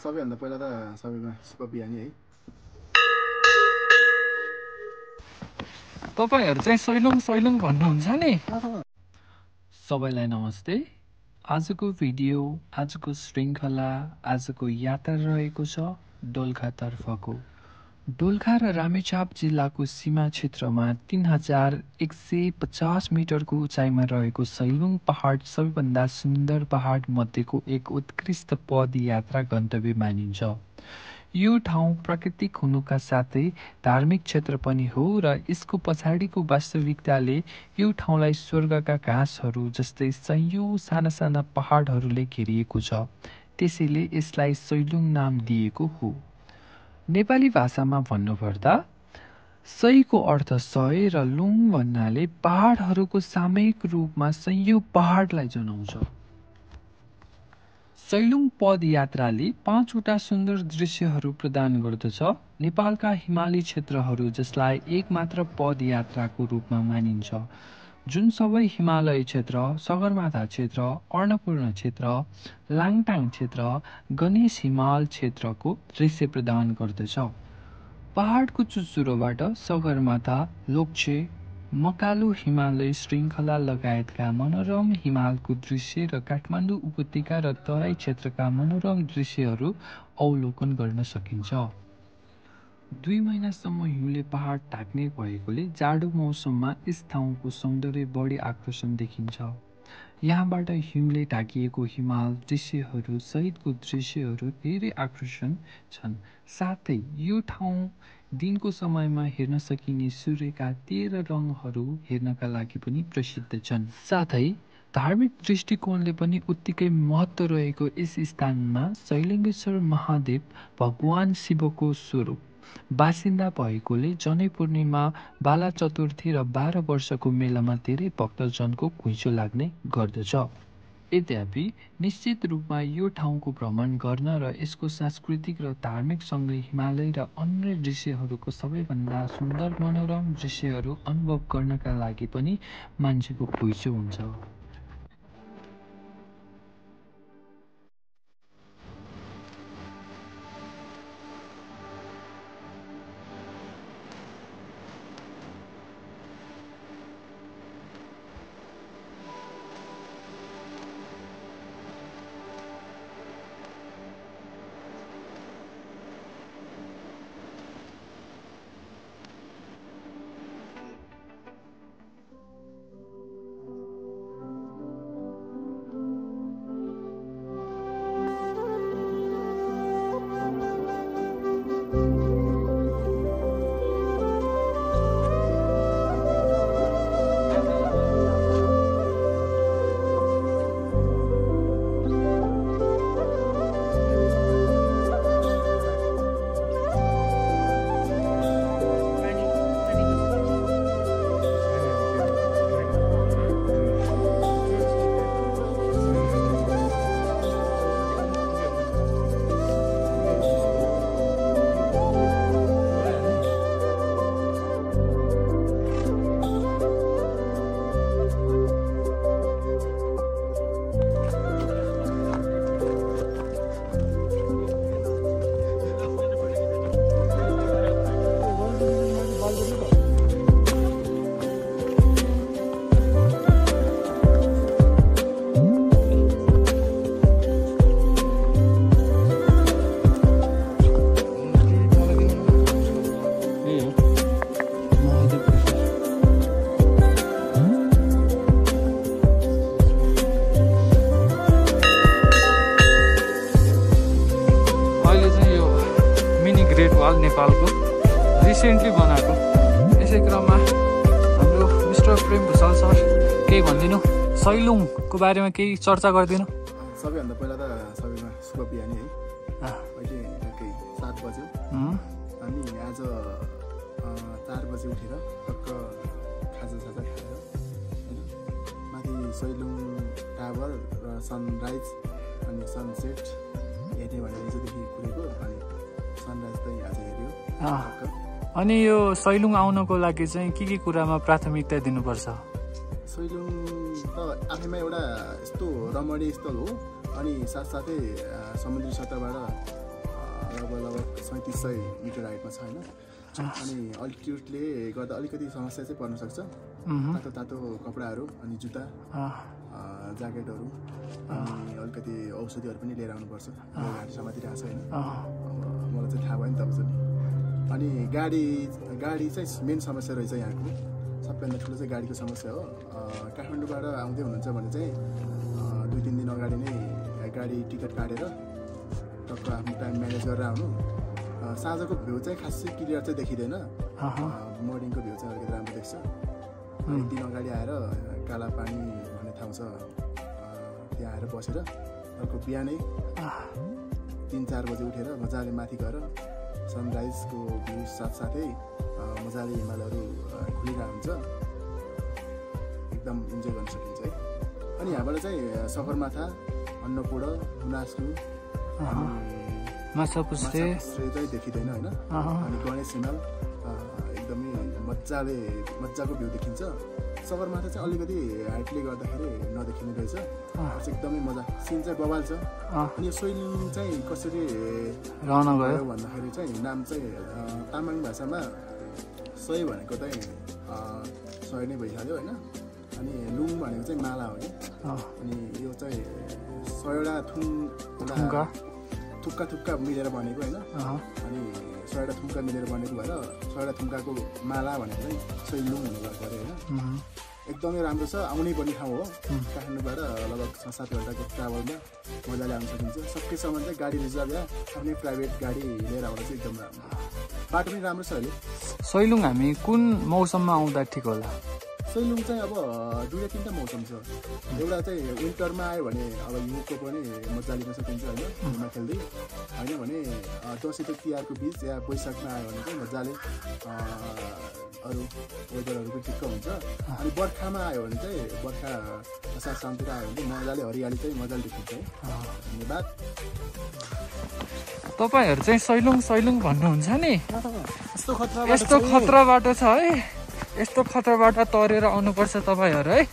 सबैभन्दा पहिला त सबैमा शुभ बिहानी है। तपाईहरु चाहिँ सैलुङ भन्नुहुन्छ नि। सबैलाई नमस्ते। आजको भिडियो, आजको श्रृङ्खला, आजको यात्रा रहेको छ दोलखातर्फको। दोलखा र रामेछाप जिल्लाको सीमा क्षेत्रमा 3150 मिटरको उचाइमा रहेको सैलुङ पहाड सबैभन्दा सुन्दर पहाड मध्येको एक उत्कृष्ट पदयात्रा गन्तव्य मानिन्छ। यो ठाउँ प्राकृतिक हुनुका साथै धार्मिक क्षेत्र पनि हो र यसको पछाडिको वास्तविकताले यो ठाउँलाई स्वर्गका घाँसहरू जस्तै सयौं साना साना पहाडहरूले घेरिएको छ। त्यसैले यसलाई सैलुङ नाम दिएको हो। नेपाली भाषामा भन्नुपर्दा सयको अर्थ 100 र लुङ भन्नाले पहाडहरूको सामूहिक रूपमा सयौं पहाडलाई जनाउँछ। सैलुङ पदयात्राले 5 वटा सुन्दर दृश्यहरू प्रदान गर्दछ। नेपालका हिमाली क्षेत्रहरू जसलाई एकमात्र पदयात्राको रूपमा मानिन्छ, जुन सबै हिमालय क्षेत्र, सगरमाथा क्षेत्र, अन्नपूर्ण क्षेत्र, लाङटाङ क्षेत्र, गणेश हिमाल क्षेत्रको दृश्य प्रदान गर्दछ। पहाडको चुचुरोबाट सगरमाथा, लोकचे, मकालु हिमालय श्रृङ्खला लगायतका मनोरम हिमालको दृश्य र काठमाडौँ उपत्यका र तराई क्षेत्रका मनोरम दृश्यहरू अवलोकन गर्न सकिन्छ। 2 महिनासम्म हिउँले पहाड ढाक्ने भएकोले जाडो मौसममा यस ठाउँको सौन्दर्य बढी आकर्षण देखिन्छ। यहाँबाट हिउँले ढाकिएको हिमाल दृश्यहरू सहितको दृश्यहरू धेरै आकर्षण छन्। साथै यो ठाउँ दिनको समयमा हेर्न सकिने सूर्यका 13 रङहरू हेर्नका लागि पनि प्रसिद्ध छन्। साथै धार्मिक दृष्टिकोणले पनि उत्तिकै महत्त्व रहेको यस स्थानमा शैलेङ्गेश्वर महादेव भगवान शिवको स्वरूप बासिन्दा भएकोले जनै पूर्णिमा, बाला चतुर्थी र 12 वर्षको मेलामा धेरै भक्तजनको घुइँचो लाग्ने गर्दछ। यद्यपि निश्चित रूपमा यो ठाउँको भ्रमण गर्न र यसको सांस्कृतिक र धार्मिक सँगै हिमालय र अन्य दृश्यहरूको सबैभन्दा सुन्दर मनोरम दृश्यहरू अनुभव गर्नका लागि पनि मान्छेको घुइँचो हुन्छ। नेपालको रिसेन्टली बनाएको। यसै क्रममा हाम्रो मिस्टर प्रेम भुषाल सर केही भनिदिनु, सैलुङको बारेमा केही चर्चा गरिदिनु। सबैभन्दा पहिला त सबैमा शुभ बिहानी है। अहिले टक्कै 7 बज्यो। हामी आज 4 बजे उठेर टक्क खाजा खाएर माथि सैलुङ टावर र सनराइज अनि सनसेट हेर्ने भनेर हिजोदेखि कुरेको अनि सनराइज चाहिँ आज हेऱ्यो। अनि यो सैलुङ आउनको लागि चाहिँ के कुरामा प्राथमिकता दिनुपर्छ? सैलुङ त आफैमा एउटा यस्तो रमणीय स्थल हो अनि साथसाथै समुद्री सतहबाट अब लगभग 3700 मिटर हाइटमा छ होइन। अनि अल्टिट्युडले गर्दा अलिकति समस्या चाहिँ पर्न सक्छ। तातो तातो कपडाहरू अनि जुत्ता ज्याकेटहरू अनि अलिकति औषधिहरू पनि लिएर आउनुपर्छ। घाँटी समातिरहेको छ होइन, मलाई चाहिँ थाहा भयो नि तपाईँ। अनि गाडी चाहिँ मेन समस्या रहेछ यहाँको। सबभन्दा ठुलो चाहिँ गाडीको समस्या हो। काठमाडौँबाट आउँदै हुनुहुन्छ भने चाहिँ 2-3 दिन अगाडि नै गाडी टिकट काटेर टक्क आफ्नो टाइम म्यानेज गरेर आउनु। साँझको भ्यू चाहिँ खासै क्लियर चाहिँ देखिँदैन, मर्निङको भ्यू चाहिँ अलिकति राम्रो देख्छ। एक दिन अगाडि आएर कालापानी भन्ने ठाउँ छ, त्यहाँ आएर बसेर अर्को बिहानै 3-4 बजे उठेर मजाले माथि गएर सनराइजको भ्यू साथसाथै मजाले हिमालहरू खुलिरहेको हुन्छ, एकदम इन्जोय गर्न सकिन्छ है। अनि यहाँबाट चाहिँ सगरमाथा, अन्नपूर्ण, गुनासलु, माछापुच्छ्रे चाहिँ देखिँदैन होइन। अनि गणेश हिमाल एकदमै मजाको भ्यू देखिन्छ। सगरमाथा चाहिँ अलिकति हाइटले गर्दाखेरि नदेखिने रहेछ, एकदमै मजा, सिन चाहिँ बवाल छ। अनि यो सोइलिङ चाहिँ कसरी रहन गयो भन्दाखेरि चाहिँ नाम चाहिँ तामाङ भाषामा सय भनेको चाहिँ 100 नै भइहाल्यो होइन। अनि लुङ भनेको चाहिँ माला हो कि। अनि यो चाहिँ 100वटा थुक्का मिलेर बनेको होइन। अनि 100वटा थुक्का मिलेर बनेको भएर 100वटा थुक्काको माला भनेको चाहिँ सोइलुङ हुने गर्छ अरे होइन। एकदमै राम्रो छ, आउनै पर्ने ठाउँ हो। काठमाडौँबाट लगभग 6-7 घन्टाको ट्राभलमा मजाले आउन सकिन्छ। सकेसम्म चाहिँ गाडी रिजर्भ या आफ्नै प्राइभेट गाडी लिएर आउँदा चाहिँ एकदम राम्रो, बाटो पनि राम्रो छ अहिले। सोइलुङ हामी कुन मौसममा आउँदा ठिक होला? सोइलुङ चाहिँ अब 2-3टा मौसम छ। एउटा चाहिँ विन्टरमा आयो भने अब हिउँको पनि मजा लिन सकिन्छ होइन, हिउँमा खेल्दै। होइन भने दसैँ तिहारको बिच या वैशाखमा आयो भने चाहिँ मजाले अरू वेदरहरू पनि ठिक्क हुन्छ। अनि बर्खामा आयो भने चाहिँ बर्खा असार साउनतिर आयो भने मजाले हरियाली चाहिँ मजाले देखिन्छ है। धन्यवाद। तपाईँहरू चाहिँ सैलुङ भन्नुहुन्छ नि, यस्तो खतरा बाटो छ है। यस्तो खतरा बाटो तरेर आउनुपर्छ तपाईँहरू है।